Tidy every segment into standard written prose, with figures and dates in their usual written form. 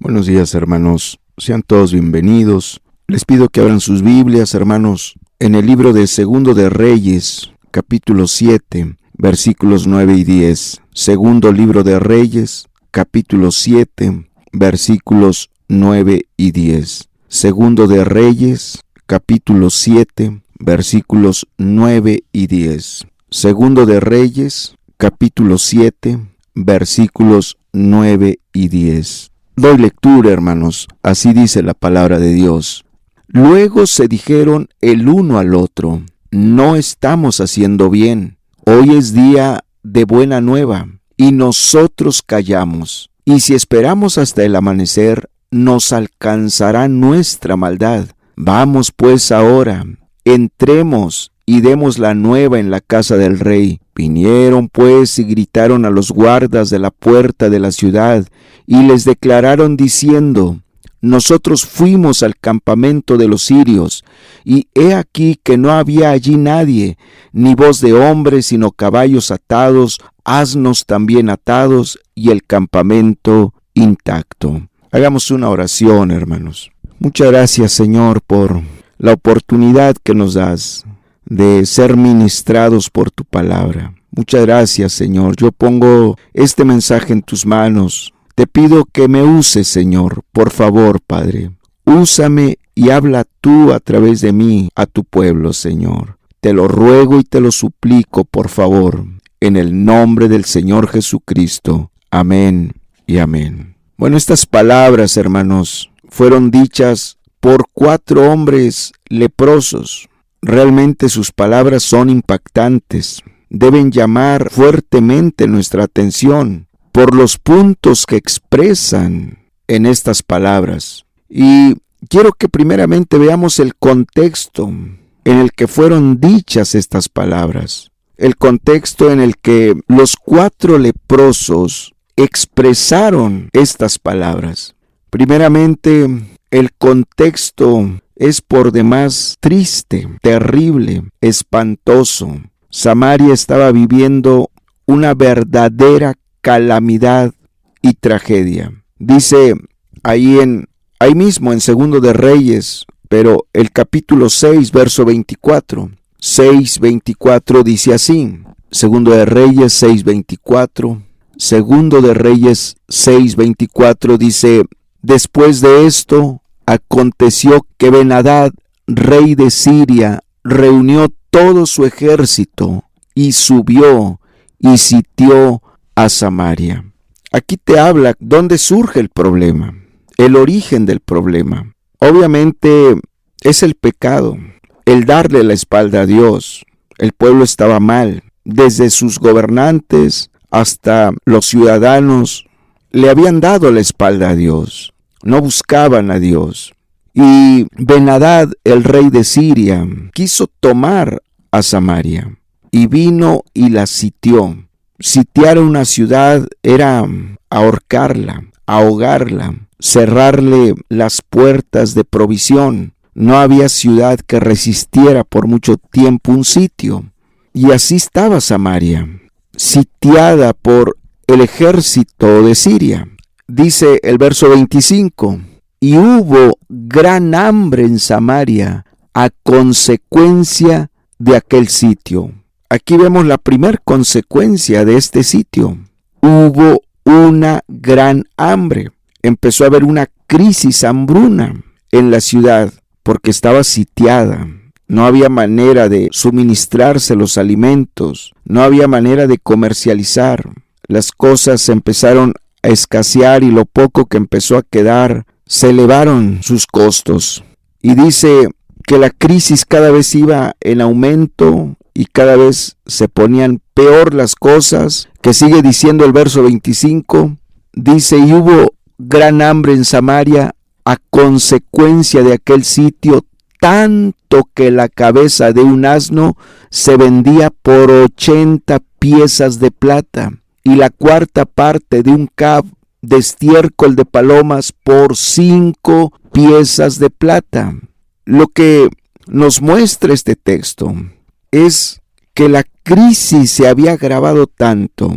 Buenos días, hermanos. Sean todos bienvenidos. Les pido que abran sus Biblias, hermanos, en el libro de Segundo de Reyes, capítulo 7, versículos 9 y 10. Segundo libro de Reyes, capítulo 7, versículos 9 y 10. Segundo de Reyes, capítulo 7, versículos 9 y 10. Segundo de Reyes, capítulo 7, versículos 9 y 10. Doy lectura, hermanos. Así dice la palabra de Dios. Luego se dijeron el uno al otro: no estamos haciendo bien. Hoy es día de buena nueva, y nosotros callamos. Y si esperamos hasta el amanecer, nos alcanzará nuestra maldad. Vamos pues ahora, entremos y demos la nueva en la casa del rey. Vinieron pues y gritaron a los guardas de la puerta de la ciudad, y les declararon diciendo: nosotros fuimos al campamento de los sirios, y he aquí que no había allí nadie, ni voz de hombre, sino caballos atados, asnos también atados, y el campamento intacto. Hagamos una oración, hermanos. Muchas gracias, Señor, por la oportunidad que nos das de ser ministrados por tu palabra. Muchas gracias, Señor. Yo pongo este mensaje en tus manos. Te pido que me uses, Señor. Por favor, Padre. Úsame y habla tú a través de mí a tu pueblo, Señor. Te lo ruego y te lo suplico, por favor, en el nombre del Señor Jesucristo. Amén y amén. Bueno, estas palabras, hermanos, fueron dichas por 4 hombres leprosos. Realmente sus palabras son impactantes. Deben llamar fuertemente nuestra atención por los puntos que expresan en estas palabras. Y quiero que primeramente veamos el contexto en el que fueron dichas estas palabras. El contexto en el que los 4 leprosos expresaron estas palabras. Primeramente, el contexto es por demás triste, terrible, espantoso. Samaria estaba viviendo una verdadera calamidad y tragedia. Dice ahí mismo en Segundo de Reyes, pero el capítulo 6, verso 24. 6:24 dice así. Segundo de Reyes 6:24. Segundo de Reyes 6:24 dice: después de esto, aconteció que Ben-Hadad, rey de Siria, reunió todo su ejército y subió y sitió a Samaria. Aquí te habla dónde surge el problema, el origen del problema. Obviamente es el pecado, el darle la espalda a Dios. El pueblo estaba mal, desde sus gobernantes hasta los ciudadanos le habían dado la espalda a Dios. No buscaban a Dios. Y Ben-Hadad, el rey de Siria, quiso tomar a Samaria y vino y la sitió. Sitiar una ciudad era ahorcarla, ahogarla, cerrarle las puertas de provisión. No había ciudad que resistiera por mucho tiempo un sitio. Y así estaba Samaria, sitiada por el ejército de Siria. Dice el verso 25: y hubo gran hambre en Samaria a consecuencia de aquel sitio. Aquí vemos la primer consecuencia de este sitio. Hubo una gran hambre. Empezó a haber una crisis, hambruna en la ciudad porque estaba sitiada. No había manera de suministrarse los alimentos. No había manera de comercializar. Las cosas empezaron a escasear y lo poco que empezó a quedar se elevaron sus costos. Y dice que la crisis cada vez iba en aumento y cada vez se ponían peor las cosas, que sigue diciendo el verso 25, dice: y hubo gran hambre en Samaria a consecuencia de aquel sitio, tanto que la cabeza de un asno se vendía por 80 piezas de plata, y la 4ª parte de un cab de estiércol de palomas por 5 piezas de plata. Lo que nos muestra este texto es que la crisis se había agravado tanto,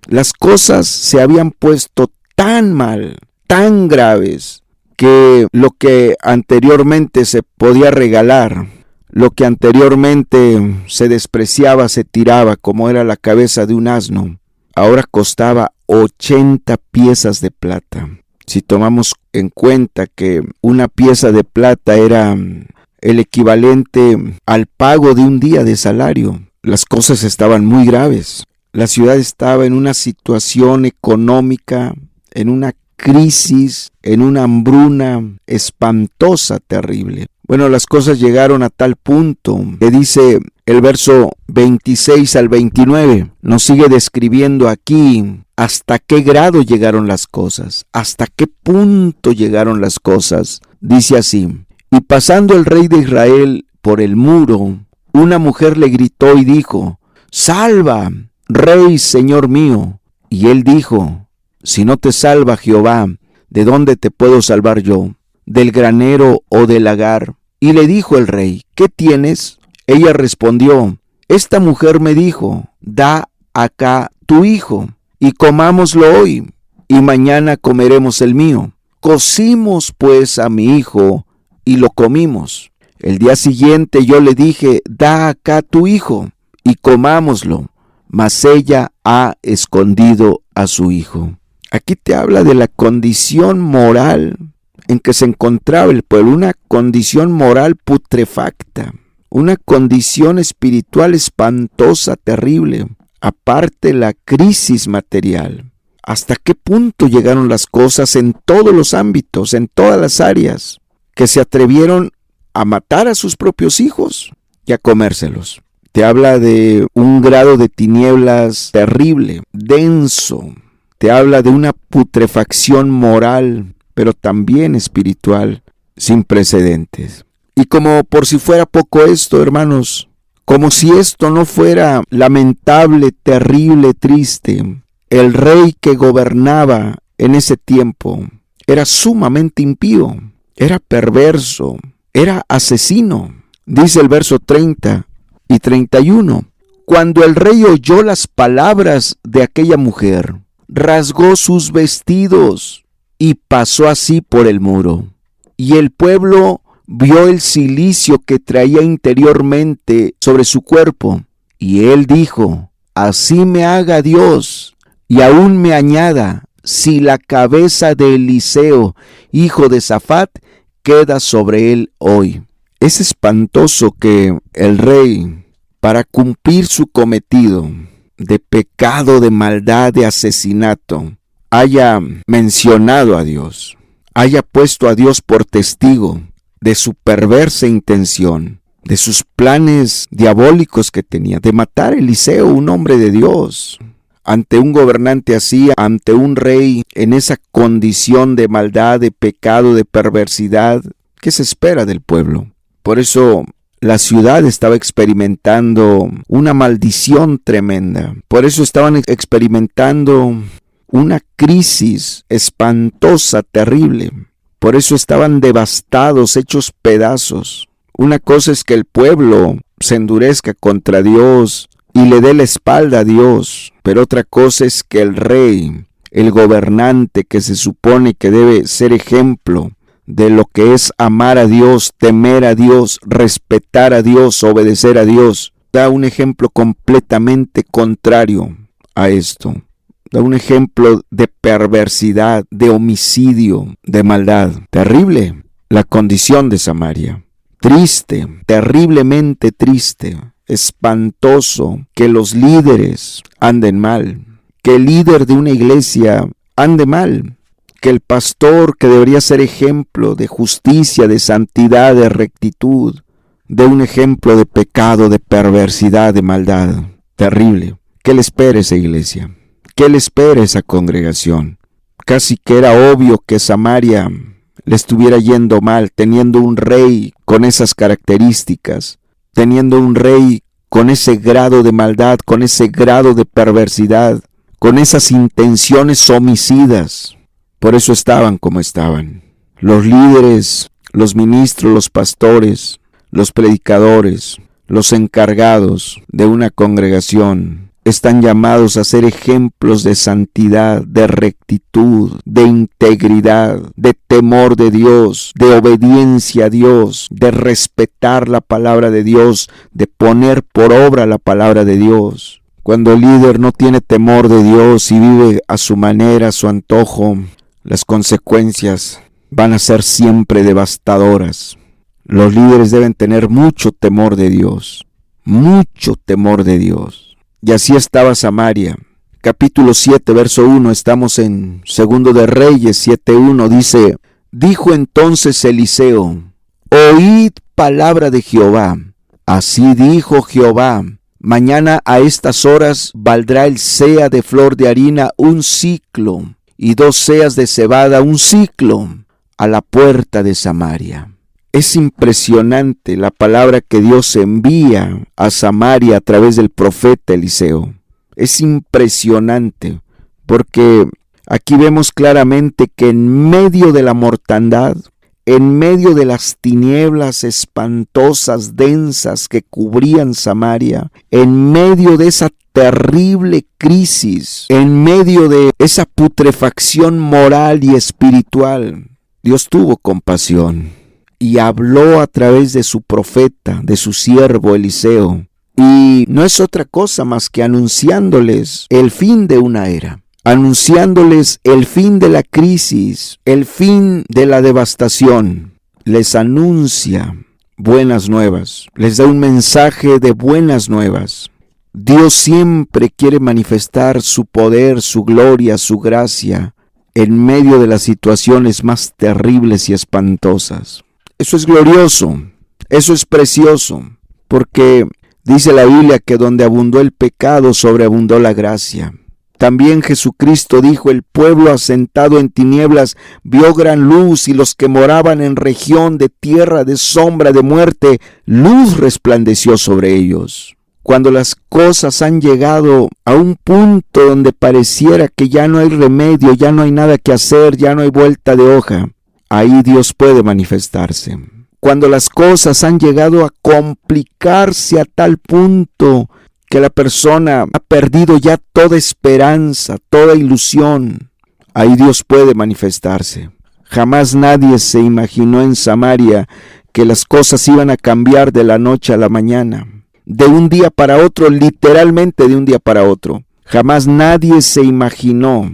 las cosas se habían puesto tan mal, tan graves que lo que anteriormente se podía regalar, lo que anteriormente se despreciaba, se tiraba, como era la cabeza de un asno, ahora costaba 80 piezas de plata. Si tomamos en cuenta que una pieza de plata era el equivalente al pago de un día de salario, las cosas estaban muy graves. La ciudad estaba en una situación económica, en una crisis, en una hambruna espantosa, terrible. Bueno, las cosas llegaron a tal punto que dice el verso 26 al 29, nos sigue describiendo aquí hasta qué grado llegaron las cosas, hasta qué punto llegaron las cosas. Dice así: y pasando el rey de Israel por el muro, una mujer le gritó y dijo: salva, rey, señor mío. Y él dijo: si no te salva Jehová, ¿de dónde te puedo salvar yo? ¿Del granero o del lagar? Y le dijo el rey: ¿qué tienes? Ella respondió: esta mujer me dijo: da acá tu hijo, y comámoslo hoy, y mañana comeremos el mío. Cocimos pues a mi hijo, y lo comimos. El día siguiente yo le dije: da acá tu hijo, y comámoslo. Mas ella ha escondido a su hijo. Aquí te habla de la condición moral en que se encontraba el pueblo, una condición moral putrefacta, una condición espiritual espantosa, terrible, aparte la crisis material. ¿Hasta qué punto llegaron las cosas en todos los ámbitos, en todas las áreas, que se atrevieron a matar a sus propios hijos y a comérselos? Te habla de un grado de tinieblas terrible, denso. Te habla de una putrefacción moral, pero también espiritual, sin precedentes. Y como por si fuera poco esto, hermanos, como si esto no fuera lamentable, terrible, triste, el rey que gobernaba en ese tiempo era sumamente impío, era perverso, era asesino. Dice el verso 30 y 31, cuando el rey oyó las palabras de aquella mujer, rasgó sus vestidos y pasó así por el muro. Y el pueblo vio el cilicio que traía interiormente sobre su cuerpo. Y él dijo: así me haga Dios, y aún me añada, si la cabeza de Eliseo, hijo de Safat, queda sobre él hoy. Es espantoso que el rey, para cumplir su cometido de pecado, de maldad, de asesinato, haya mencionado a Dios, haya puesto a Dios por testigo de su perversa intención, de sus planes diabólicos que tenía, de matar a Eliseo, un hombre de Dios. Ante un gobernante así, ante un rey en esa condición de maldad, de pecado, de perversidad, ¿qué se espera del pueblo? Por eso la ciudad estaba experimentando una maldición tremenda. Por eso estaban experimentando una crisis espantosa, terrible. Por eso estaban devastados, hechos pedazos. Una cosa es que el pueblo se endurezca contra Dios y le dé la espalda a Dios. Pero otra cosa es que el rey, el gobernante que se supone que debe ser ejemplo de lo que es amar a Dios, temer a Dios, respetar a Dios, obedecer a Dios, da un ejemplo completamente contrario a esto. Da un ejemplo de perversidad, de homicidio, de maldad. Terrible la condición de Samaria. Triste, terriblemente triste, espantoso que los líderes anden mal, que el líder de una iglesia ande mal, que el pastor, que debería ser ejemplo de justicia, de santidad, de rectitud, dé un ejemplo de pecado, de perversidad, de maldad. Terrible. ¿Qué le espera esa iglesia? ¿Qué le espera esa congregación? Casi que era obvio que Samaria le estuviera yendo mal, teniendo un rey con esas características, teniendo un rey con ese grado de maldad, con ese grado de perversidad, con esas intenciones homicidas. Por eso estaban como estaban. Los líderes, los ministros, los pastores, los predicadores, los encargados de una congregación están llamados a ser ejemplos de santidad, de rectitud, de integridad, de temor de Dios, de obediencia a Dios, de respetar la palabra de Dios, de poner por obra la palabra de Dios. Cuando el líder no tiene temor de Dios y vive a su manera, a su antojo, las consecuencias van a ser siempre devastadoras. Los líderes deben tener mucho temor de Dios, mucho temor de Dios. Y así estaba Samaria. Capítulo 7, verso 1, estamos en Segundo de Reyes 7:1, dice: Dijo entonces Eliseo: Oíd palabra de Jehová. Así dijo Jehová: Mañana a estas horas valdrá el seah de flor de harina un siclo, y 2 seas de cebada un siclo, a la puerta de Samaria. Es impresionante la palabra que Dios envía a Samaria a través del profeta Eliseo. Es impresionante porque aquí vemos claramente que en medio de la mortandad, en medio de las tinieblas espantosas, densas que cubrían Samaria, en medio de esa terrible crisis, en medio de esa putrefacción moral y espiritual, Dios tuvo compasión y habló a través de su profeta, de su siervo Eliseo. Y no es otra cosa más que anunciándoles el fin de una era, anunciándoles el fin de la crisis, el fin de la devastación. Les anuncia buenas nuevas, les da un mensaje de buenas nuevas. Dios siempre quiere manifestar su poder, su gloria, su gracia en medio de las situaciones más terribles y espantosas. Eso es glorioso, eso es precioso, porque dice la Biblia que donde abundó el pecado, sobreabundó la gracia. También Jesucristo dijo: el pueblo asentado en tinieblas vio gran luz, y los que moraban en región de tierra de sombra de muerte, luz resplandeció sobre ellos. Cuando las cosas han llegado a un punto donde pareciera que ya no hay remedio, ya no hay nada que hacer, ya no hay vuelta de hoja, ahí Dios puede manifestarse. Cuando las cosas han llegado a complicarse a tal punto que la persona ha perdido ya toda esperanza, toda ilusión, ahí Dios puede manifestarse. Jamás nadie se imaginó en Samaria que las cosas iban a cambiar de la noche a la mañana, de un día para otro, literalmente de un día para otro. Jamás nadie se imaginó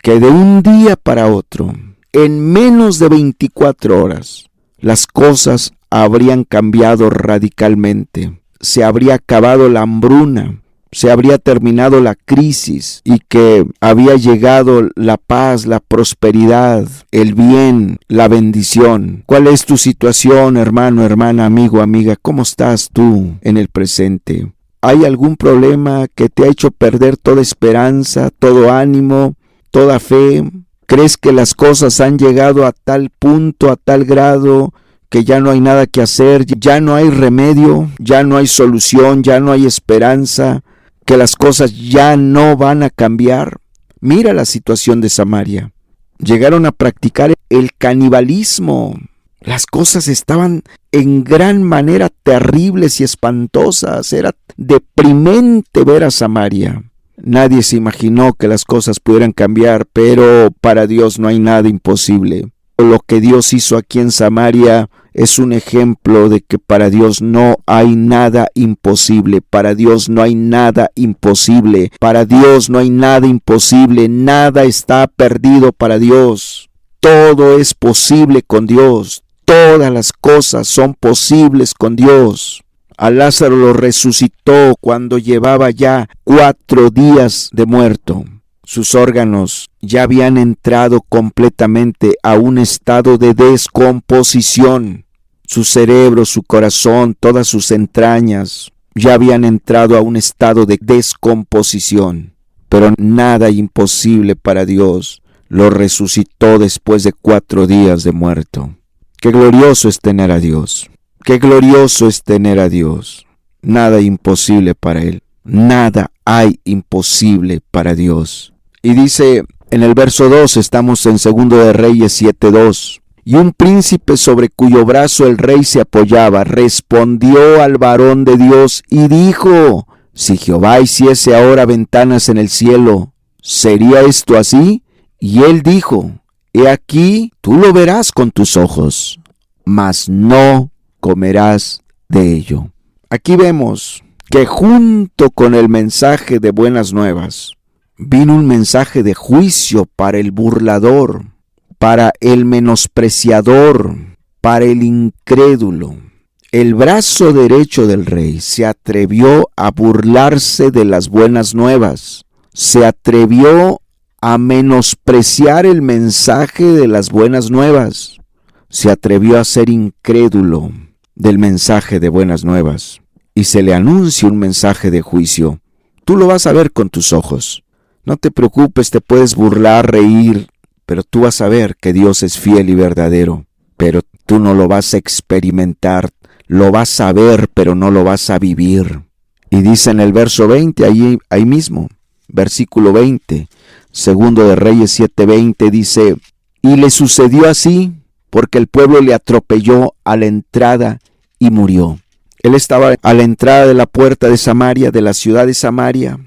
que de un día para otro, en menos de 24 horas, las cosas habrían cambiado radicalmente. Se habría acabado la hambruna, se habría terminado la crisis y que había llegado la paz, la prosperidad, el bien, la bendición. ¿Cuál es tu situación, hermano, hermana, amigo, amiga? ¿Cómo estás tú en el presente? ¿Hay algún problema que te ha hecho perder toda esperanza, todo ánimo, toda fe? ¿Crees que las cosas han llegado a tal punto, a tal grado, que ya no hay nada que hacer, ya no hay remedio, ya no hay solución, ya no hay esperanza, que las cosas ya no van a cambiar? Mira la situación de Samaria. Llegaron a practicar el canibalismo. Las cosas estaban en gran manera terribles y espantosas. Era deprimente ver a Samaria. Nadie se imaginó que las cosas pudieran cambiar, pero para Dios no hay nada imposible. Lo que Dios hizo aquí en Samaria es un ejemplo de que para Dios no hay nada imposible. Para Dios no hay nada imposible. Para Dios no hay nada imposible. Nada está perdido para Dios. Todo es posible con Dios. Todas las cosas son posibles con Dios. A Lázaro lo resucitó cuando llevaba ya 4 días de muerto. Sus órganos ya habían entrado completamente a un estado de descomposición. Su cerebro, su corazón, todas sus entrañas ya habían entrado a un estado de descomposición. Pero nada imposible para Dios. Lo resucitó después de 4 días de muerto. Qué glorioso es tener a Dios. Qué glorioso es tener a Dios. Nada imposible para Él. Nada hay imposible para Dios. Y dice en el verso 2, estamos en Segundo de Reyes 7:2. Y un príncipe sobre cuyo brazo el rey se apoyaba, respondió al varón de Dios y dijo: Si Jehová hiciese ahora ventanas en el cielo, ¿sería esto así? Y él dijo, he aquí, tú lo verás con tus ojos, mas no comerás de ello. Aquí vemos que junto con el mensaje de buenas nuevas, vino un mensaje de juicio para el burlador, para el menospreciador, para el incrédulo. El brazo derecho del rey se atrevió a burlarse de las buenas nuevas, se atrevió a menospreciar el mensaje de las buenas nuevas, se atrevió a ser incrédulo del mensaje de buenas nuevas, y se le anuncia un mensaje de juicio. Tú lo vas a ver con tus ojos. No te preocupes, te puedes burlar, reír, pero tú vas a ver que Dios es fiel y verdadero, pero tú no lo vas a experimentar. Lo vas a ver, pero no lo vas a vivir. Y dice en el verso 20, ahí mismo, versículo 20, segundo de Reyes 7:20, dice, y le sucedió así, porque el pueblo le atropelló a la entrada y murió. Él estaba a la entrada de la puerta de Samaria, de la ciudad de Samaria,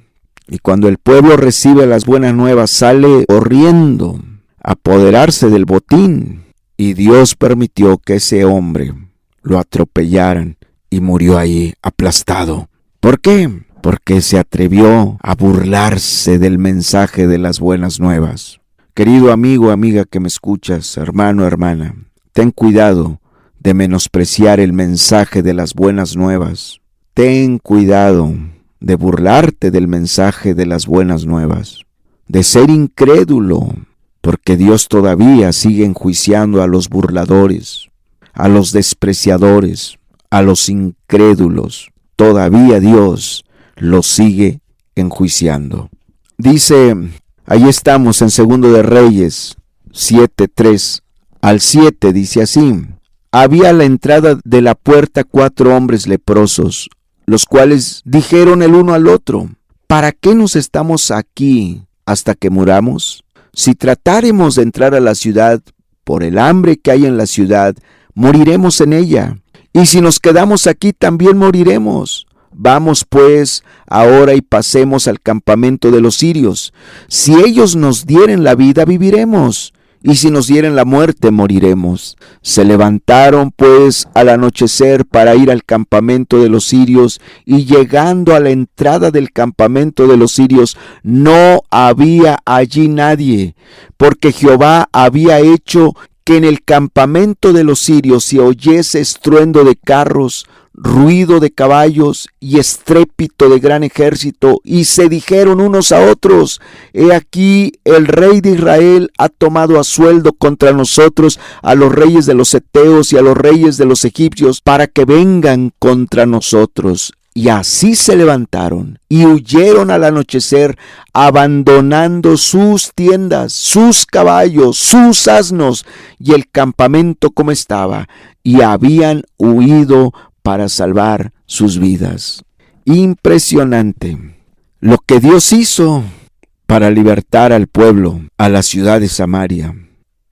y cuando el pueblo recibe las buenas nuevas, sale corriendo a apoderarse del botín, y Dios permitió que ese hombre lo atropellaran y murió ahí aplastado. ¿Por qué? Porque se atrevió a burlarse del mensaje de las buenas nuevas. Querido amigo, amiga que me escuchas, hermano, hermana, ten cuidado de menospreciar el mensaje de las buenas nuevas. Ten cuidado de burlarte del mensaje de las buenas nuevas, de ser incrédulo, porque Dios todavía sigue enjuiciando a los burladores, a los despreciadores, a los incrédulos. Todavía Dios los sigue enjuiciando. Dice, ahí estamos en Segundo de Reyes 7:3 al 7, dice así, había a la entrada de la puerta 4 hombres leprosos, los cuales dijeron el uno al otro, ¿para qué nos estamos aquí hasta que muramos? Si tratáremos de entrar a la ciudad, por el hambre que hay en la ciudad, moriremos en ella, y si nos quedamos aquí también moriremos. Vamos pues ahora y pasemos al campamento de los sirios. Si ellos nos dieren la vida, viviremos, y si nos dieren la muerte, moriremos. Se levantaron pues al anochecer para ir al campamento de los sirios, y llegando a la entrada del campamento de los sirios, no había allí nadie, porque Jehová había hecho que en el campamento de los sirios se oyese estruendo de carros, ruido de caballos y estrépito de gran ejército, y se dijeron unos a otros, he aquí el rey de Israel ha tomado a sueldo contra nosotros a los reyes de los heteos y a los reyes de los egipcios, para que vengan contra nosotros. Y así se levantaron y huyeron al anochecer, abandonando sus tiendas, sus caballos, sus asnos y el campamento como estaba, y habían huido para salvar sus vidas. Impresionante lo que Dios hizo para libertar al pueblo, a la ciudad de Samaria.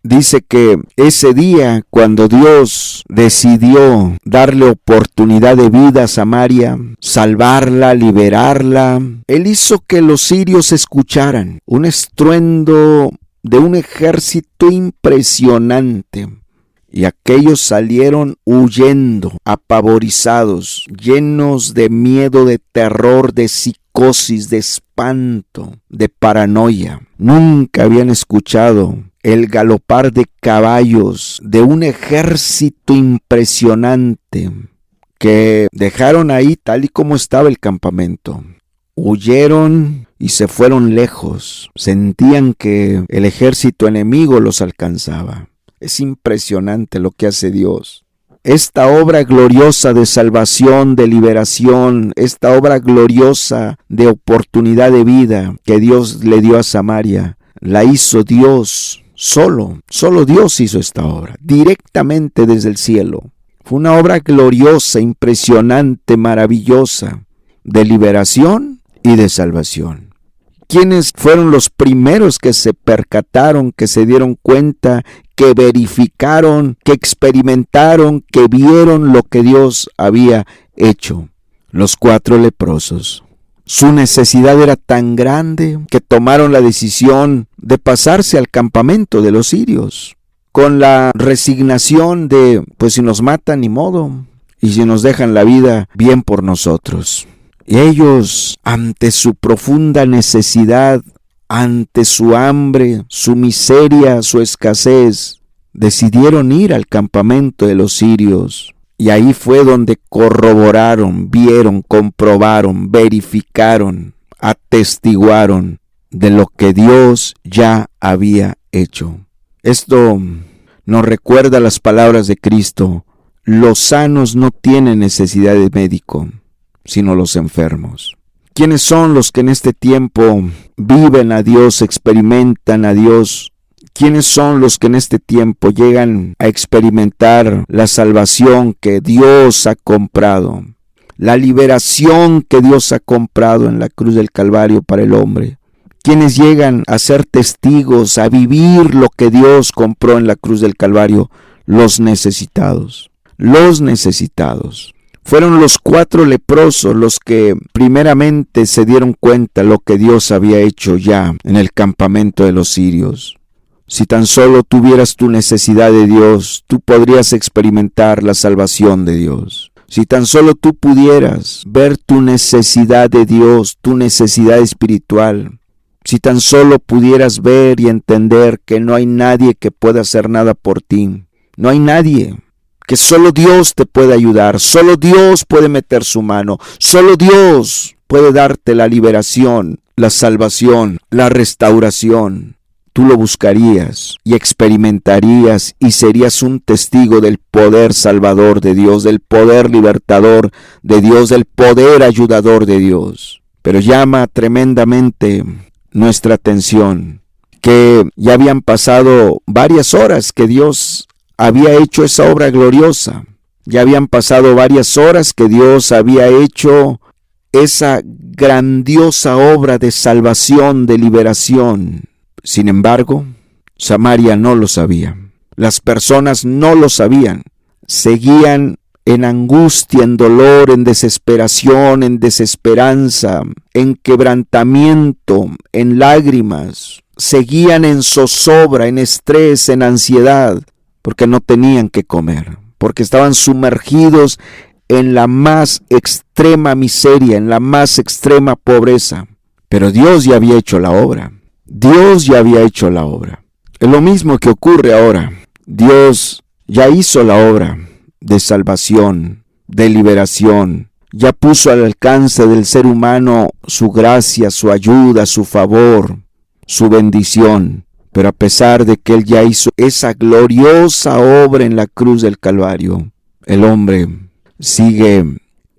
Dice que ese día, cuando Dios decidió darle oportunidad de vida a Samaria, salvarla, liberarla, Él hizo que los sirios escucharan un estruendo de un ejército impresionante. Y aquellos salieron huyendo, apavorizados, llenos de miedo, de terror, de psicosis, de espanto, de paranoia. Nunca habían escuchado el galopar de caballos de un ejército impresionante que dejaron ahí tal y como estaba el campamento. Huyeron y se fueron lejos. Sentían que el ejército enemigo los alcanzaba. Es impresionante lo que hace Dios. Esta obra gloriosa de salvación, de liberación, esta obra gloriosa de oportunidad de vida que Dios le dio a Samaria, la hizo Dios solo. Solo Dios hizo esta obra, directamente desde el cielo. Fue una obra gloriosa, impresionante, maravillosa, de liberación y de salvación. ¿Quiénes fueron los primeros que se percataron, que se dieron cuenta, que verificaron, que experimentaron, que vieron lo que Dios había hecho? Los 4 leprosos. Su necesidad era tan grande que tomaron la decisión de pasarse al campamento de los sirios, con la resignación de, pues si nos matan, ni modo, y si nos dejan la vida, bien por nosotros. Y ellos, ante su profunda necesidad, ante su hambre, su miseria, su escasez, decidieron ir al campamento de los sirios. Y ahí fue donde corroboraron, vieron, comprobaron, verificaron, atestiguaron de lo que Dios ya había hecho. Esto nos recuerda las palabras de Cristo: los sanos no tienen necesidad de médico, sino los enfermos. ¿Quiénes son los que en este tiempo viven a Dios, experimentan a Dios? ¿Quiénes son los que en este tiempo llegan a experimentar la salvación que Dios ha comprado? La liberación que Dios ha comprado en la cruz del Calvario para el hombre. ¿Quiénes llegan a ser testigos, a vivir lo que Dios compró en la cruz del Calvario? Los necesitados. Los necesitados. Fueron los 4 leprosos los que primeramente se dieron cuenta lo que Dios había hecho ya en el campamento de los sirios. Si tan solo tuvieras tu necesidad de Dios, tú podrías experimentar la salvación de Dios. Si tan solo tú pudieras ver tu necesidad de Dios, tu necesidad espiritual. Si tan solo pudieras ver y entender que no hay nadie que pueda hacer nada por ti. No hay nadie. Que solo Dios te puede ayudar. Solo Dios puede meter su mano. Solo Dios puede darte la liberación, la salvación, la restauración. Tú lo buscarías y experimentarías y serías un testigo del poder salvador de Dios, del poder libertador de Dios, del poder ayudador de Dios. Pero llama tremendamente nuestra atención que ya habían pasado varias horas que Dios había hecho esa obra gloriosa. Ya habían pasado varias horas que Dios había hecho esa grandiosa obra de salvación, de liberación. Sin embargo, Samaria no lo sabía. Las personas no lo sabían. Seguían en angustia, en dolor, en desesperación, en desesperanza, en quebrantamiento, en lágrimas. Seguían en zozobra, en estrés, en ansiedad, porque no tenían que comer, porque estaban sumergidos en la más extrema miseria, en la más extrema pobreza. Pero Dios ya había hecho la obra. Dios ya había hecho la obra. Es lo mismo que ocurre ahora. Dios ya hizo la obra de salvación, de liberación. Ya puso al alcance del ser humano su gracia, su ayuda, su favor, su bendición. Pero a pesar de que Él ya hizo esa gloriosa obra en la cruz del Calvario, el hombre sigue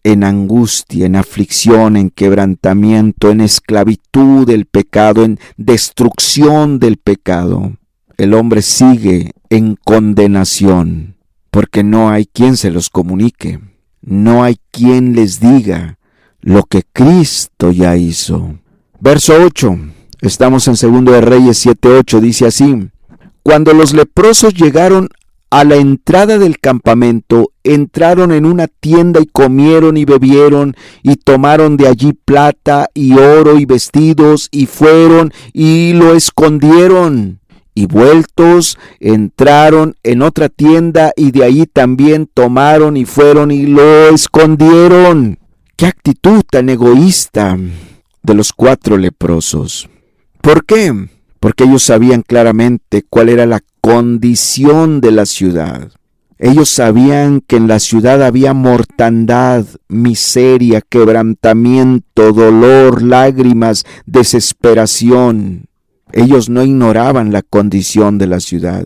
en angustia, en aflicción, en quebrantamiento, en esclavitud del pecado, en destrucción del pecado. El hombre sigue en condenación, porque no hay quien se los comunique, no hay quien les diga lo que Cristo ya hizo. Verso 8, estamos en 2 de Reyes 7:8, dice así: cuando los leprosos llegaron a la entrada del campamento, entraron en una tienda y comieron y bebieron y tomaron de allí plata y oro y vestidos y fueron y lo escondieron. Y vueltos entraron en otra tienda y de allí también tomaron y fueron y lo escondieron. ¡Qué actitud tan egoísta de los 4 leprosos! ¿Por qué? Porque ellos sabían claramente cuál era la condición de la ciudad. Ellos sabían que en la ciudad había mortandad, miseria, quebrantamiento, dolor, lágrimas, desesperación. Ellos no ignoraban la condición de la ciudad.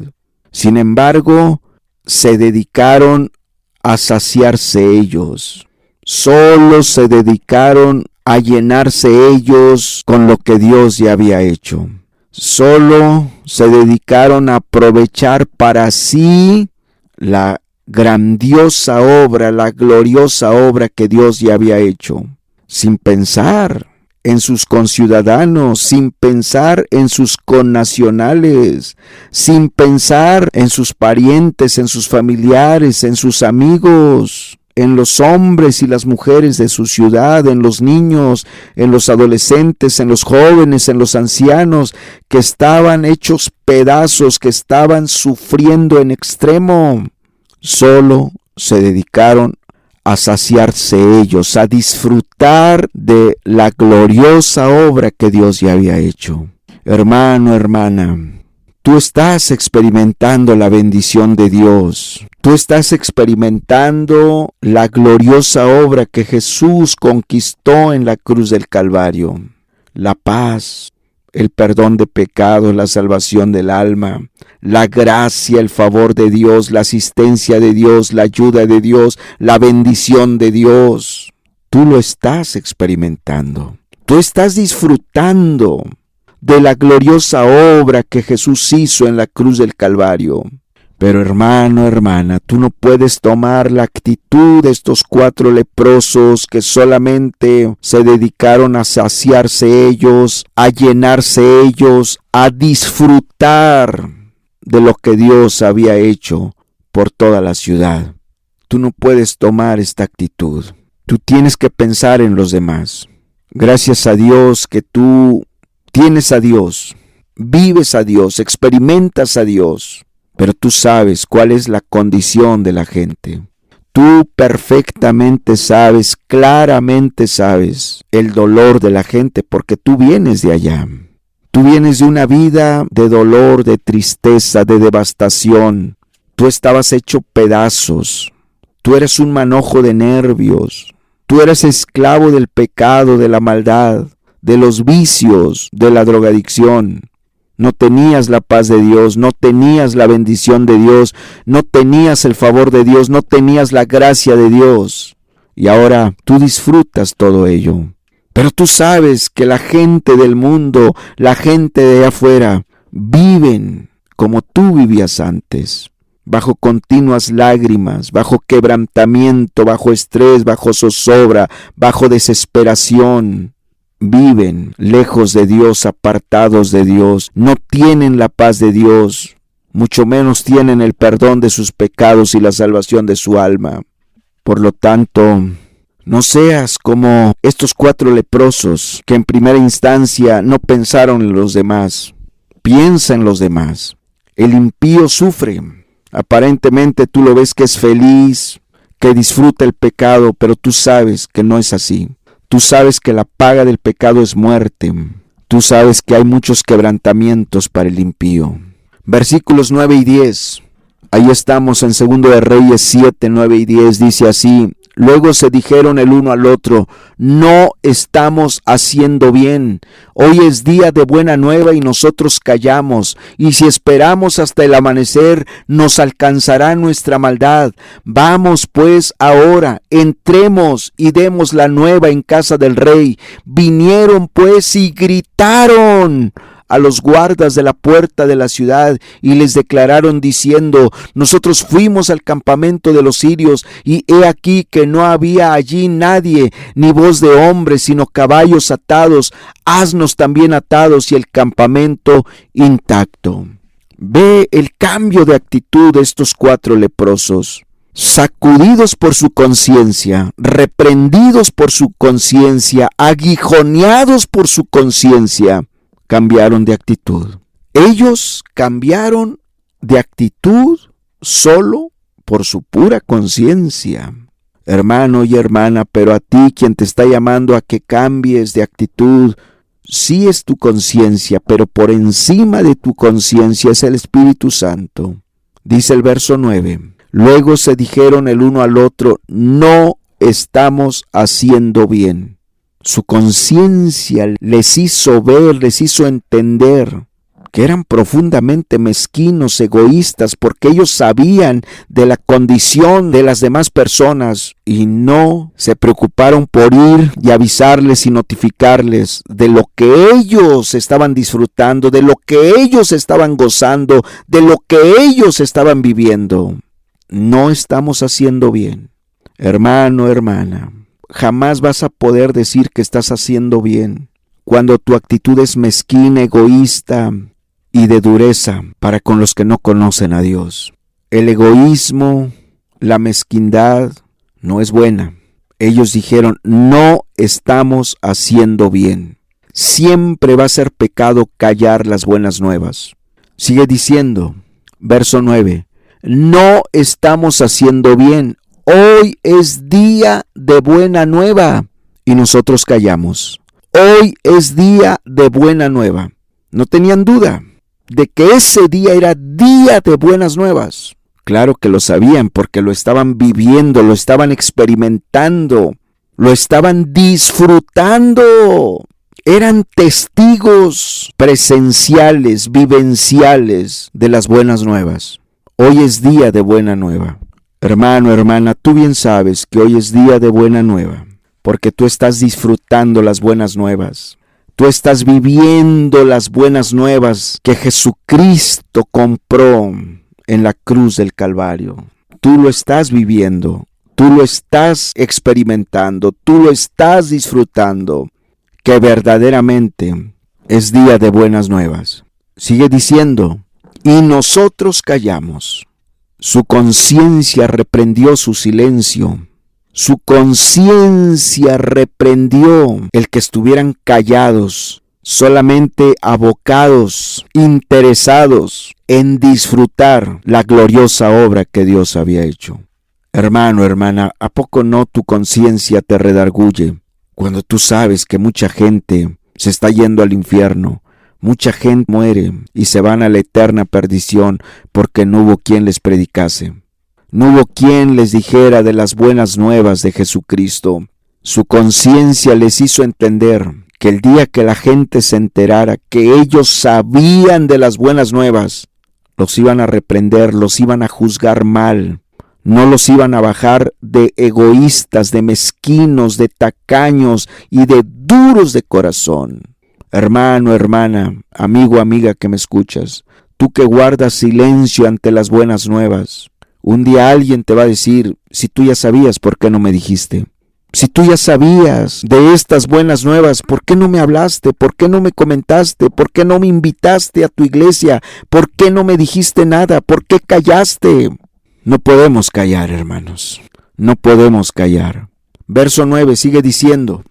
Sin embargo, se dedicaron a saciarse ellos. Solo se dedicaron a llenarse ellos con lo que Dios ya había hecho. Solo se dedicaron a aprovechar para sí la grandiosa obra, la gloriosa obra que Dios ya había hecho, sin pensar en sus conciudadanos, sin pensar en sus connacionales, sin pensar en sus parientes, en sus familiares, en sus amigos. en los hombres y las mujeres de su ciudad, en los niños, en los adolescentes, en los jóvenes, en los ancianos, que estaban hechos pedazos, que estaban sufriendo en extremo. Solo se dedicaron a saciarse ellos, a disfrutar de la gloriosa obra que Dios ya había hecho. Hermano, hermana, tú estás experimentando la bendición de Dios. Tú estás experimentando la gloriosa obra que Jesús conquistó en la cruz del Calvario. La paz, el perdón de pecados, la salvación del alma, la gracia, el favor de Dios, la asistencia de Dios, la ayuda de Dios, la bendición de Dios. Tú lo estás experimentando. Tú estás disfrutando de la gloriosa obra que Jesús hizo en la cruz del Calvario. Pero hermano, hermana, tú no puedes tomar la actitud de estos 4 leprosos que solamente se dedicaron a saciarse ellos, a llenarse ellos, a disfrutar de lo que Dios había hecho por toda la ciudad. Tú no puedes tomar esta actitud. Tú tienes que pensar en los demás. Gracias a Dios que tú tienes a Dios, vives a Dios, experimentas a Dios, pero tú sabes cuál es la condición de la gente. Tú perfectamente sabes, claramente sabes el dolor de la gente porque tú vienes de allá. Tú vienes de una vida de dolor, de tristeza, de devastación. Tú estabas hecho pedazos. Tú eres un manojo de nervios. Tú eres esclavo del pecado, de la maldad, de los vicios, de la drogadicción. No tenías la paz de Dios, no tenías la bendición de Dios, no tenías el favor de Dios, no tenías la gracia de Dios. Y ahora tú disfrutas todo ello. Pero tú sabes que la gente del mundo, la gente de allá afuera, viven como tú vivías antes, bajo continuas lágrimas, bajo quebrantamiento, bajo estrés, bajo zozobra, bajo desesperación. Viven lejos de Dios, apartados de Dios, no tienen la paz de Dios, mucho menos tienen el perdón de sus pecados y la salvación de su alma. Por lo tanto, no seas como estos 4 leprosos que en primera instancia no pensaron en los demás. Piensa en los demás. El impío sufre. Aparentemente tú lo ves que es feliz, que disfruta el pecado, pero tú sabes que no es así. Tú sabes que la paga del pecado es muerte. Tú sabes que hay muchos quebrantamientos para el impío. Versículos 9 y 10. Ahí estamos en 2 de Reyes 7, 9 y 10. Dice así: Luego se dijeron el uno al otro: no estamos haciendo bien. Hoy es día de buena nueva y nosotros callamos. Y si esperamos hasta el amanecer, nos alcanzará nuestra maldad. Vamos pues ahora, entremos y demos la nueva en casa del rey. Vinieron pues y gritaron a los guardas de la puerta de la ciudad y les declararon diciendo: nosotros fuimos al campamento de los sirios y he aquí que no había allí nadie, ni voz de hombre, sino caballos atados, asnos también atados y el campamento intacto. Ve el cambio de actitud de estos 4 leprosos. Sacudidos por su conciencia, reprendidos por su conciencia, aguijoneados por su conciencia, cambiaron de actitud. Ellos cambiaron de actitud solo por su pura conciencia. Hermano y hermana, pero a ti quien te está llamando a que cambies de actitud, sí es tu conciencia, pero por encima de tu conciencia es el Espíritu Santo. Dice el verso 9: Luego se dijeron el uno al otro: no estamos haciendo bien. Su conciencia les hizo ver, les hizo entender que eran profundamente mezquinos, egoístas, porque ellos sabían de la condición de las demás personas y no se preocuparon por ir y avisarles y notificarles de lo que ellos estaban disfrutando, de lo que ellos estaban gozando, de lo que ellos estaban viviendo. No estamos haciendo bien. Hermano, hermana, jamás vas a poder decir que estás haciendo bien cuando tu actitud es mezquina, egoísta y de dureza para con los que no conocen a Dios. El egoísmo, la mezquindad, no es buena. Ellos dijeron, no estamos haciendo bien. Siempre va a ser pecado callar las buenas nuevas. Sigue diciendo, verso 9, no estamos haciendo bien. Hoy es día de buena nueva y nosotros callamos. Hoy es día de buena nueva. No tenían duda de que ese día era día de buenas nuevas. Claro que lo sabían porque lo estaban viviendo, lo estaban experimentando, lo estaban disfrutando. Eran testigos presenciales, vivenciales de las buenas nuevas. Hoy es día de buena nueva. Hermano, hermana, tú bien sabes que hoy es día de buena nueva, porque tú estás disfrutando las buenas nuevas. Tú estás viviendo las buenas nuevas que Jesucristo compró en la cruz del Calvario. Tú lo estás viviendo, tú lo estás experimentando, tú lo estás disfrutando, que verdaderamente es día de buenas nuevas. Sigue diciendo, y nosotros callamos. Su conciencia reprendió su silencio. Su conciencia reprendió el que estuvieran callados, solamente abocados, interesados en disfrutar la gloriosa obra que Dios había hecho. Hermano, hermana, ¿a poco no tu conciencia te redarguye cuando tú sabes que mucha gente se está yendo al infierno? Mucha gente muere y se van a la eterna perdición porque no hubo quien les predicase. No hubo quien les dijera de las buenas nuevas de Jesucristo. Su conciencia les hizo entender que el día que la gente se enterara que ellos sabían de las buenas nuevas, los iban a reprender, los iban a juzgar mal. No los iban a bajar de egoístas, de mezquinos, de tacaños y de duros de corazón. Hermano, hermana, amigo, amiga que me escuchas, tú que guardas silencio ante las buenas nuevas, un día alguien te va a decir, si tú ya sabías, ¿por qué no me dijiste? Si tú ya sabías de estas buenas nuevas, ¿por qué no me hablaste? ¿Por qué no me comentaste? ¿Por qué no me invitaste a tu iglesia? ¿Por qué no me dijiste nada? ¿Por qué callaste? No podemos callar, hermanos. No podemos callar. Verso 9 sigue diciendo,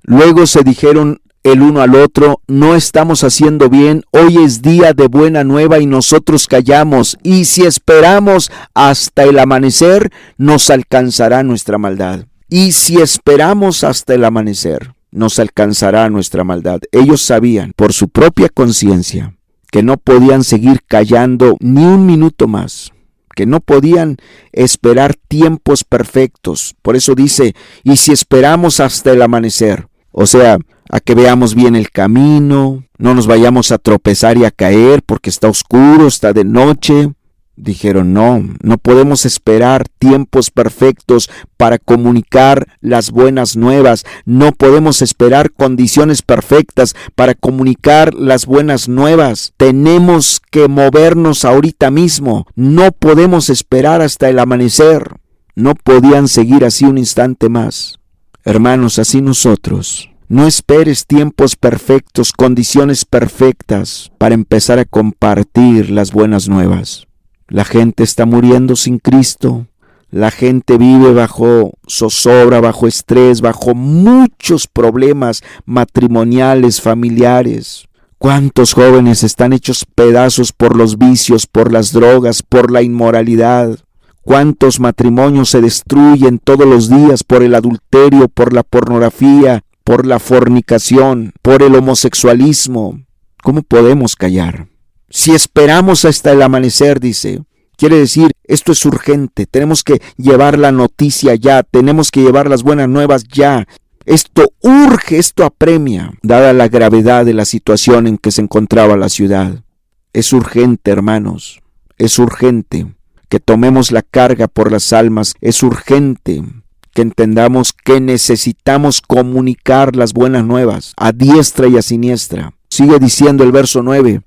luego se dijeron el uno al otro, no estamos haciendo bien, hoy es día de buena nueva y nosotros callamos, y si esperamos hasta el amanecer, nos alcanzará nuestra maldad. Y si esperamos hasta el amanecer, nos alcanzará nuestra maldad. Ellos sabían por su propia conciencia que no podían seguir callando ni un minuto más, que no podían esperar tiempos perfectos. Por eso dice, y si esperamos hasta el amanecer, o sea, a que veamos bien el camino, no nos vayamos a tropezar y a caer porque está oscuro, está de noche. Dijeron, no podemos esperar tiempos perfectos para comunicar las buenas nuevas. No podemos esperar condiciones perfectas para comunicar las buenas nuevas. Tenemos que movernos ahorita mismo. No podemos esperar hasta el amanecer. No podían seguir así un instante más. Hermanos, así nosotros. No esperes tiempos perfectos, condiciones perfectas para empezar a compartir las buenas nuevas. La gente está muriendo sin Cristo. La gente vive bajo zozobra, bajo estrés, bajo muchos problemas matrimoniales, familiares. ¿Cuántos jóvenes están hechos pedazos por los vicios, por las drogas, por la inmoralidad? ¿Cuántos matrimonios se destruyen todos los días por el adulterio, por la pornografía, por la fornicación, por el homosexualismo? ¿Cómo podemos callar? Si esperamos hasta el amanecer, dice, quiere decir, esto es urgente, tenemos que llevar la noticia ya, tenemos que llevar las buenas nuevas ya. Esto urge, esto apremia, dada la gravedad de la situación en que se encontraba la ciudad. Es urgente, hermanos, es urgente que tomemos la carga por las almas, es urgente que entendamos que necesitamos comunicar las buenas nuevas a diestra y a siniestra. Sigue diciendo el verso 9,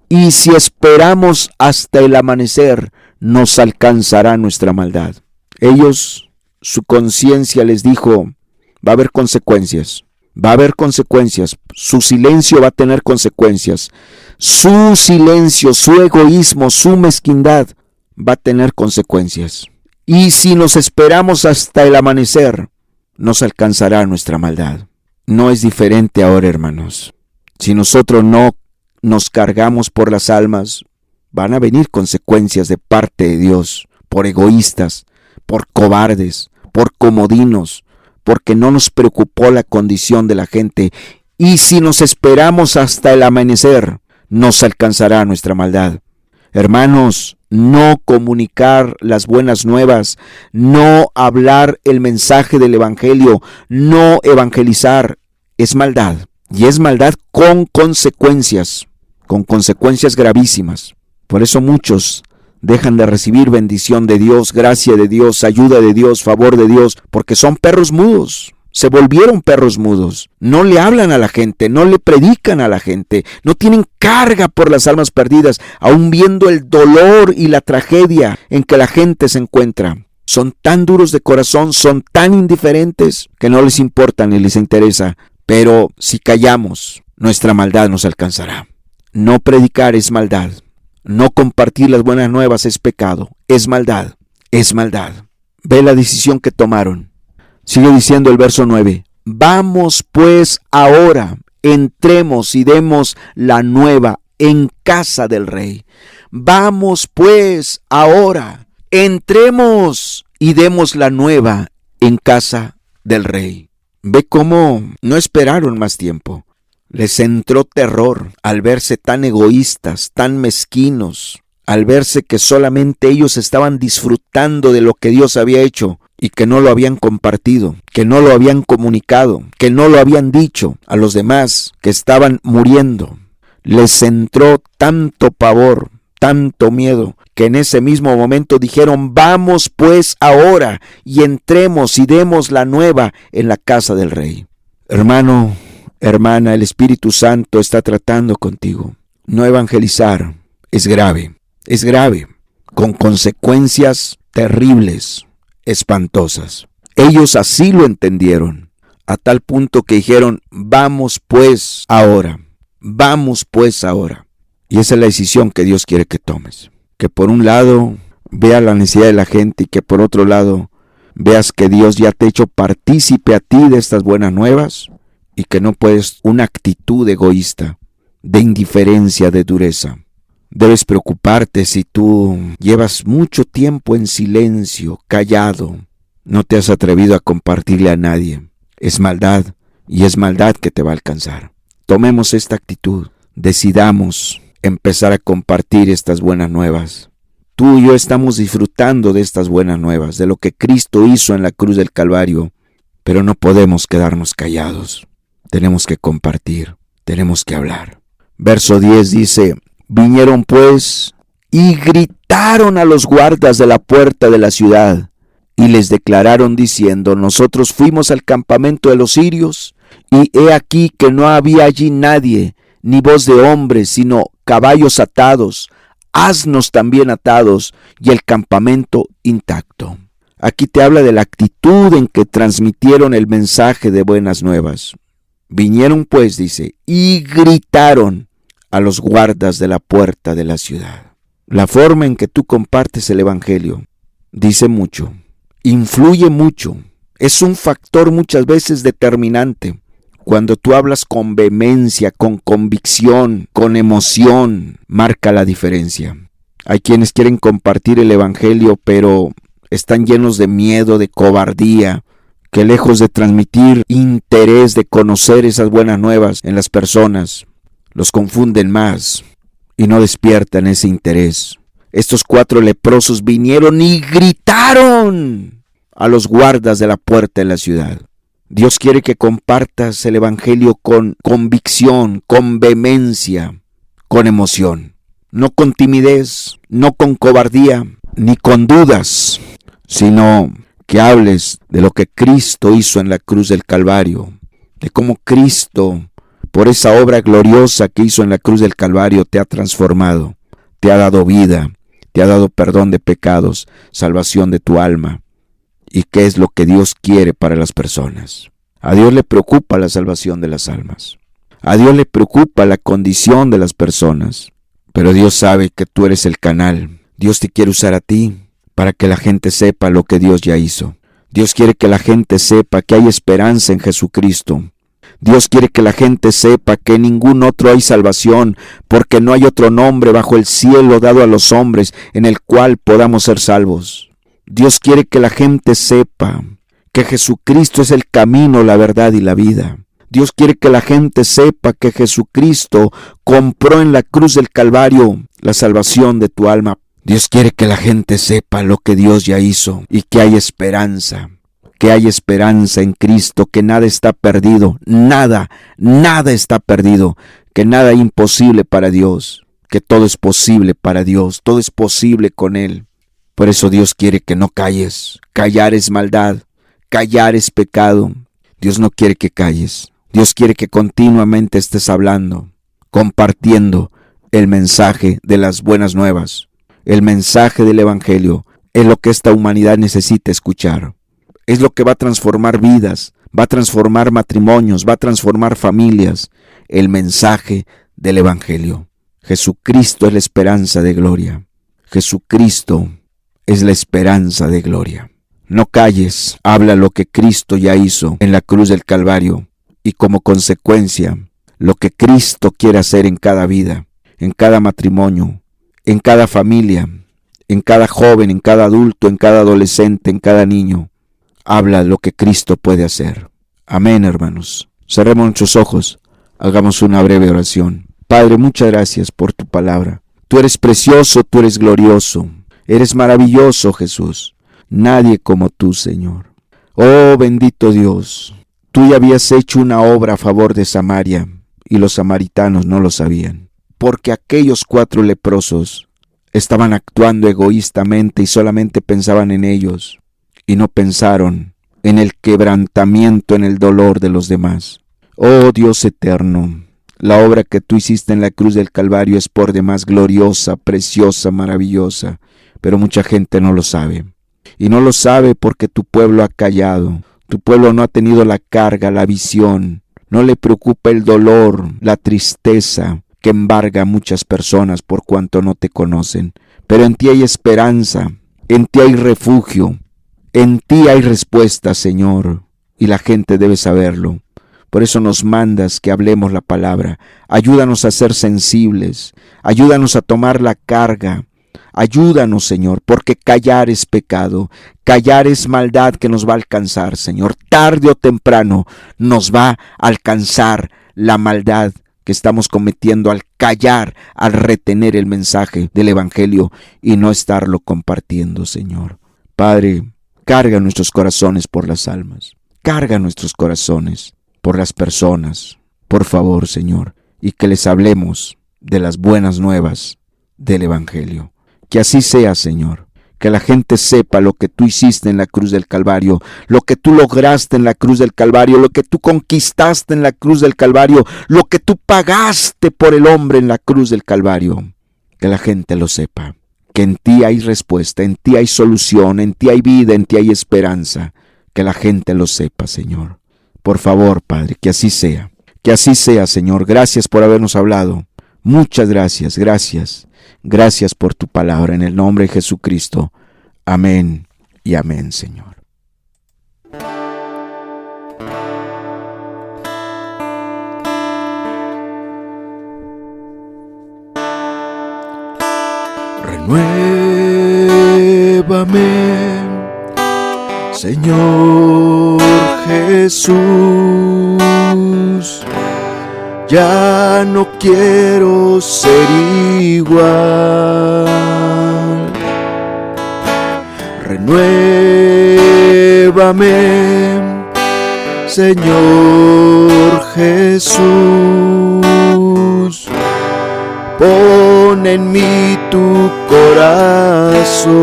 y si esperamos hasta el amanecer, nos alcanzará nuestra maldad. Ellos, su conciencia les dijo, va a haber consecuencias, va a haber consecuencias, su silencio va a tener consecuencias, su silencio, su egoísmo, su mezquindad va a tener consecuencias. Y si nos esperamos hasta el amanecer, nos alcanzará nuestra maldad. No es diferente ahora, hermanos. Si nosotros no nos cargamos por las almas, van a venir consecuencias de parte de Dios, por egoístas, por cobardes, por comodinos, porque no nos preocupó la condición de la gente. Y si nos esperamos hasta el amanecer, nos alcanzará nuestra maldad. Hermanos, no comunicar las buenas nuevas, no hablar el mensaje del evangelio, no evangelizar, es maldad. Y es maldad con consecuencias gravísimas. Por eso muchos dejan de recibir bendición de Dios, gracia de Dios, ayuda de Dios, favor de Dios, porque son perros mudos. Se volvieron perros mudos. No le hablan a la gente, no le predican a la gente, no tienen carga por las almas perdidas, aun viendo el dolor y la tragedia en que la gente se encuentra. Son tan duros de corazón, son tan indiferentes que no les importa ni les interesa. Pero si callamos, nuestra maldad nos alcanzará. No predicar es maldad. No compartir las buenas nuevas es pecado. Es maldad. Es maldad. Ve la decisión que tomaron. Sigue diciendo el verso 9. Vamos pues ahora, entremos y demos la nueva en casa del rey. Vamos pues ahora, entremos y demos la nueva en casa del rey. Ve cómo no esperaron más tiempo. Les entró terror al verse tan egoístas, tan mezquinos, al verse que solamente ellos estaban disfrutando de lo que Dios había hecho y que no lo habían compartido, que no lo habían comunicado, que no lo habían dicho a los demás que estaban muriendo. Les entró tanto pavor, tanto miedo, que en ese mismo momento dijeron: vamos pues ahora y entremos y demos la nueva en la casa del rey. Hermano, hermana, el Espíritu Santo está tratando contigo. No evangelizar es grave, con consecuencias terribles, espantosas. Ellos así lo entendieron, a tal punto que dijeron: vamos pues ahora, vamos pues ahora. Y esa es la decisión que Dios quiere que tomes. Que por un lado veas la necesidad de la gente y que por otro lado veas que Dios ya te ha hecho partícipe a ti de estas buenas nuevas y que no puedes una actitud egoísta, de indiferencia, de dureza. Debes preocuparte si tú llevas mucho tiempo en silencio, callado, no te has atrevido a compartirle a nadie. Es maldad y es maldad que te va a alcanzar. Tomemos esta actitud, decidamos empezar a compartir estas buenas nuevas. Tú y yo estamos disfrutando de estas buenas nuevas, de lo que Cristo hizo en la cruz del Calvario, pero no podemos quedarnos callados. Tenemos que compartir, tenemos que hablar. Verso 10 dice: vinieron pues y gritaron a los guardas de la puerta de la ciudad y les declararon diciendo: nosotros fuimos al campamento de los sirios y he aquí que no había allí nadie, ni voz de hombre, sino caballos atados, asnos también atados, y el campamento intacto. Aquí te habla de la actitud en que transmitieron el mensaje de buenas nuevas. Vinieron pues, dice, y gritaron a los guardas de la puerta de la ciudad. La forma en que tú compartes el evangelio dice mucho, influye mucho, es un factor muchas veces determinante. Cuando tú hablas con vehemencia, con convicción, con emoción, marca la diferencia. Hay quienes quieren compartir el evangelio, pero están llenos de miedo, de cobardía, que lejos de transmitir interés de conocer esas buenas nuevas en las personas, los confunden más y no despiertan ese interés. Estos 4 leprosos vinieron y gritaron a los guardas de la puerta de la ciudad. Dios quiere que compartas el evangelio con convicción, con vehemencia, con emoción. No con timidez, no con cobardía, ni con dudas, sino que hables de lo que Cristo hizo en la cruz del Calvario, de cómo Cristo, por esa obra gloriosa que hizo en la cruz del Calvario, te ha transformado, te ha dado vida, te ha dado perdón de pecados, salvación de tu alma. ¿Y qué es lo que Dios quiere para las personas? A Dios le preocupa la salvación de las almas. A Dios le preocupa la condición de las personas. Pero Dios sabe que tú eres el canal. Dios te quiere usar a ti para que la gente sepa lo que Dios ya hizo. Dios quiere que la gente sepa que hay esperanza en Jesucristo. Dios quiere que la gente sepa que en ningún otro hay salvación, porque no hay otro nombre bajo el cielo dado a los hombres en el cual podamos ser salvos. Dios quiere que la gente sepa que Jesucristo es el camino, la verdad y la vida. Dios quiere que la gente sepa que Jesucristo compró en la cruz del Calvario la salvación de tu alma. Dios quiere que la gente sepa lo que Dios ya hizo y que hay esperanza en Cristo, que nada está perdido, nada está perdido, que nada es imposible para Dios, que todo es posible para Dios, todo es posible con Él. Por eso Dios quiere que no calles. Callar es maldad, callar es pecado. Dios no quiere que calles. Dios quiere que continuamente estés hablando, compartiendo el mensaje de las buenas nuevas. El mensaje del Evangelio es lo que esta humanidad necesita escuchar. Es lo que va a transformar vidas, va a transformar matrimonios, va a transformar familias. El mensaje del Evangelio. Jesucristo es la esperanza de gloria. Jesucristo es la esperanza de gloria. No calles, habla lo que Cristo ya hizo en la cruz del Calvario y como consecuencia lo que Cristo quiere hacer en cada vida, en cada matrimonio, en cada familia, en cada joven, en cada adulto, en cada adolescente, en cada niño. Habla lo que Cristo puede hacer. Amén, hermanos. Cerremos nuestros ojos, hagamos una breve oración. Padre, muchas gracias por tu palabra. Tú eres precioso, tú eres glorioso, eres maravilloso, Jesús. Nadie como tú, Señor. Oh, bendito Dios, tú ya habías hecho una obra a favor de Samaria y los samaritanos no lo sabían, porque aquellos 4 leprosos estaban actuando egoístamente y solamente pensaban en ellos y no pensaron en el quebrantamiento, en el dolor de los demás. Oh Dios eterno, la obra que tú hiciste en la cruz del Calvario es por demás gloriosa, preciosa, maravillosa, pero mucha gente no lo sabe. Y no lo sabe porque tu pueblo ha callado, tu pueblo no ha tenido la carga, la visión, no le preocupa el dolor, la tristeza que embarga a muchas personas por cuanto no te conocen. Pero en ti hay esperanza, en ti hay refugio, en ti hay respuesta, Señor, y la gente debe saberlo. Por eso nos mandas que hablemos la palabra. Ayúdanos a ser sensibles, ayúdanos a tomar la carga. Ayúdanos, Señor, porque callar es pecado, callar es maldad que nos va a alcanzar, Señor. Tarde o temprano nos va a alcanzar la maldad que estamos cometiendo al callar, al retener el mensaje del Evangelio y no estarlo compartiendo, Señor. Padre, carga nuestros corazones por las almas, carga nuestros corazones por las personas, por favor, Señor, y que les hablemos de las buenas nuevas del Evangelio. Que así sea, Señor, que la gente sepa lo que tú hiciste en la cruz del Calvario, lo que tú lograste en la cruz del Calvario, lo que tú conquistaste en la cruz del Calvario, lo que tú pagaste por el hombre en la cruz del Calvario. Que la gente lo sepa, que en ti hay respuesta, en ti hay solución, en ti hay vida, en ti hay esperanza. Que la gente lo sepa, Señor. Por favor, Padre, que así sea. Que así sea, Señor. Gracias por habernos hablado. Muchas gracias, gracias. Gracias por tu palabra, en el nombre de Jesucristo. Amén y amén, Señor. Renuévame, Señor Jesús. Ya no quiero ser igual. Renuévame, Señor Jesús. Pon en mí tu corazón,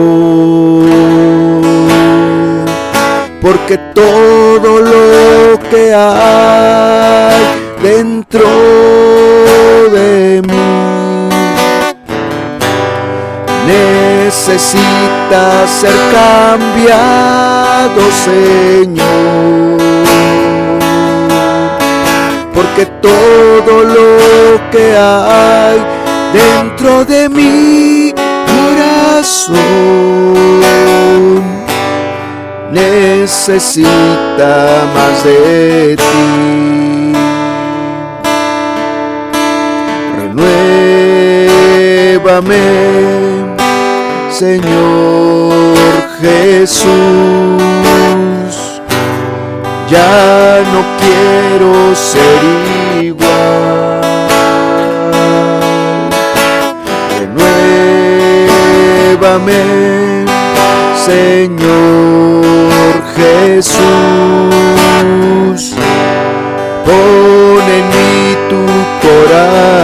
porque todo lo que hay dentro de mí necesita ser cambiado, Señor, porque todo lo que hay dentro de mí corazón necesita más de ti. Renuévame, Señor Jesús, ya no quiero ser igual. Renuévame, Señor Jesús, pon en mí tu corazón,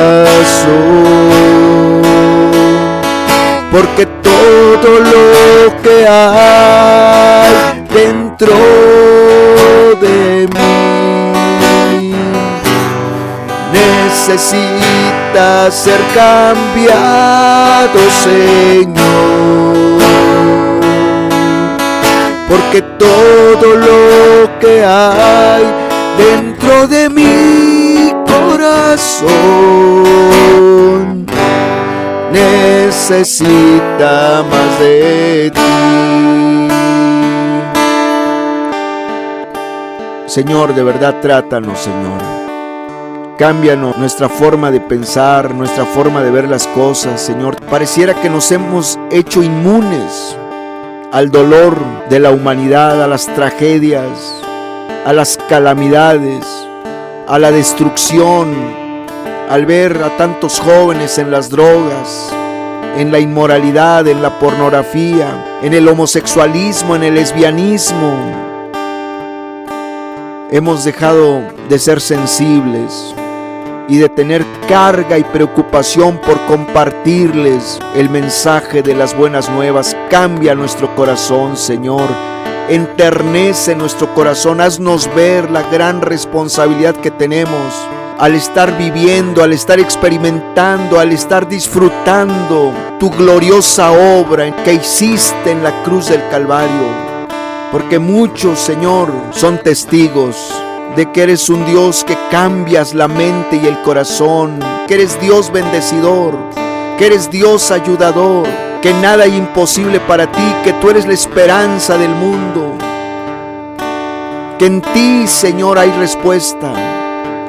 porque todo lo que hay dentro de mí necesita ser cambiado, Señor, porque todo lo que hay dentro de mi corazón necesita más de ti. Señor, de verdad trátanos, Señor. Cámbianos nuestra forma de pensar, nuestra forma de ver las cosas, Señor. Pareciera que nos hemos hecho inmunes al dolor de la humanidad, a las tragedias, a las calamidades, a la destrucción, al ver a tantos jóvenes en las drogas, en la inmoralidad, en la pornografía, en el homosexualismo, en el lesbianismo. Hemos dejado de ser sensibles y de tener carga y preocupación por compartirles el mensaje de las buenas nuevas. Cambia nuestro corazón, Señor. Enternece nuestro corazón. Haznos ver la gran responsabilidad que tenemos al estar viviendo, al estar experimentando, al estar disfrutando tu gloriosa obra que hiciste en la cruz del Calvario. Porque muchos, Señor, son testigos de que eres un Dios que cambias la mente y el corazón, que eres Dios bendecidor, que eres Dios ayudador, que nada es imposible para ti, que tú eres la esperanza del mundo, que en ti, Señor, hay respuesta,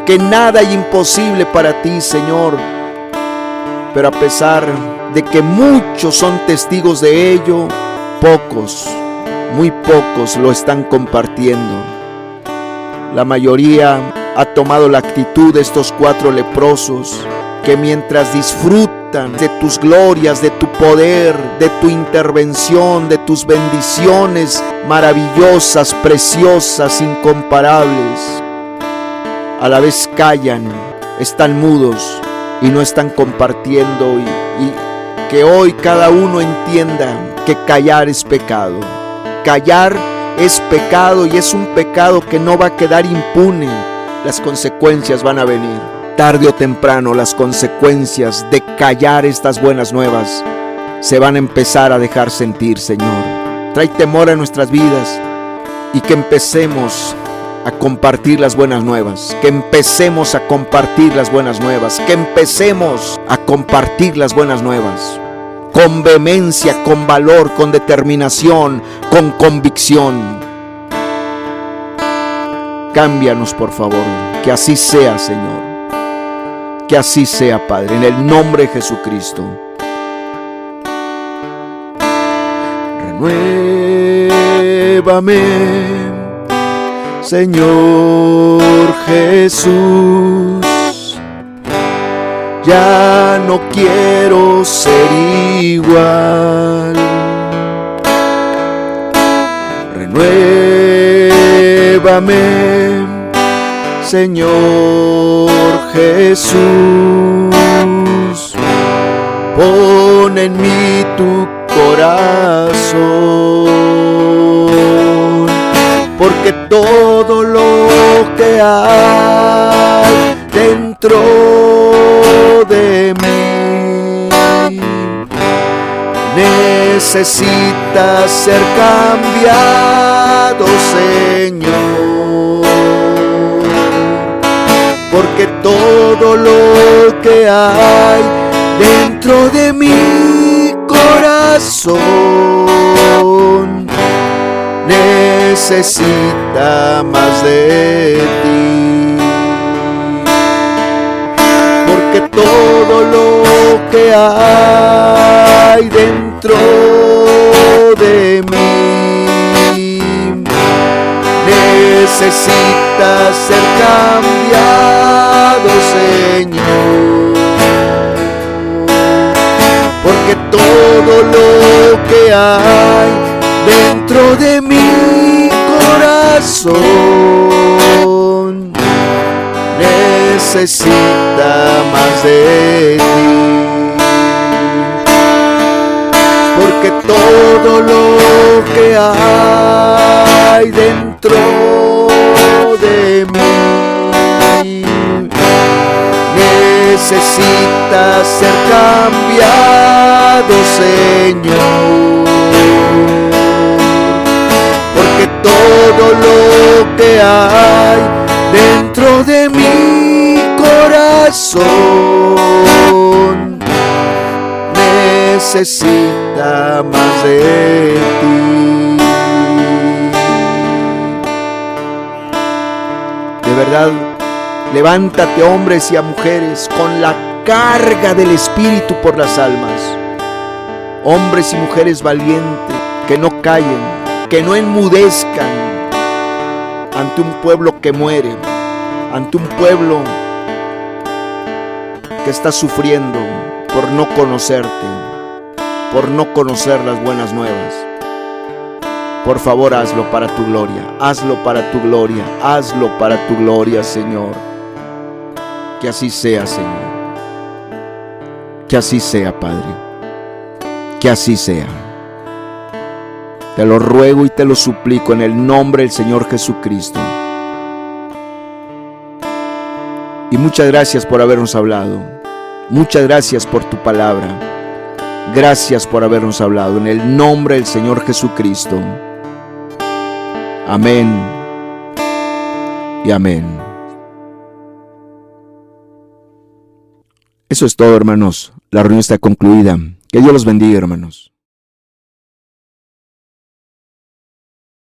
que nada es imposible para ti, Señor. Pero a pesar de que muchos son testigos de ello, pocos, muy pocos lo están compartiendo. La mayoría ha tomado la actitud de estos 4 leprosos que mientras disfrutan de tus glorias, de tu poder, de tu intervención, de tus bendiciones maravillosas, preciosas, incomparables, a la vez callan, están mudos y no están compartiendo, y que hoy cada uno entienda que callar es pecado. Callar es pecado, y es un pecado que no va a quedar impune. Las consecuencias van a venir. Tarde o temprano las consecuencias de callar estas buenas nuevas se van a empezar a dejar sentir, Señor. Trae temor a nuestras vidas y que empecemos a compartir las buenas nuevas. Que empecemos a compartir las buenas nuevas. Que empecemos a compartir las buenas nuevas. Con vehemencia, con valor, con determinación, con convicción. Cámbianos, por favor, que así sea, Señor. Que así sea, Padre, en el nombre de Jesucristo. Renuévame, Señor Jesús. Ya no quiero ser igual. Renuévame, Señor Jesús. Pon en mí tu corazón, porque todo lo que hay dentro de mí necesita ser cambiado, Señor, porque todo lo que hay dentro de mi corazón corazón necesita más de ti, porque todo lo que hay dentro de mí necesita ser cambiado, Señor, porque todo lo que hay dentro de mi corazón necesita más de ti, porque todo lo que hay dentro de mí necesita ser cambiado, Señor, porque todo lo que hay dentro de mi corazón necesita más de ti. De verdad, levántate, hombres y a mujeres, con la carga del Espíritu por las almas. Hombres y mujeres valientes, que no callen, que no enmudezcan ante un pueblo que muere, ante un pueblo que está sufriendo por no conocerte, por no conocer las buenas nuevas. Por favor, hazlo para tu gloria, hazlo para tu gloria, hazlo para tu gloria, Señor. Que así sea, Señor. Que así sea, Padre. Que así sea. Te lo ruego y te lo suplico en el nombre del Señor Jesucristo. Y muchas gracias por habernos hablado. Muchas gracias por tu palabra. Gracias por habernos hablado en el nombre del Señor Jesucristo. Amén y amén. Eso es todo, hermanos. La reunión está concluida. Que Dios los bendiga, hermanos.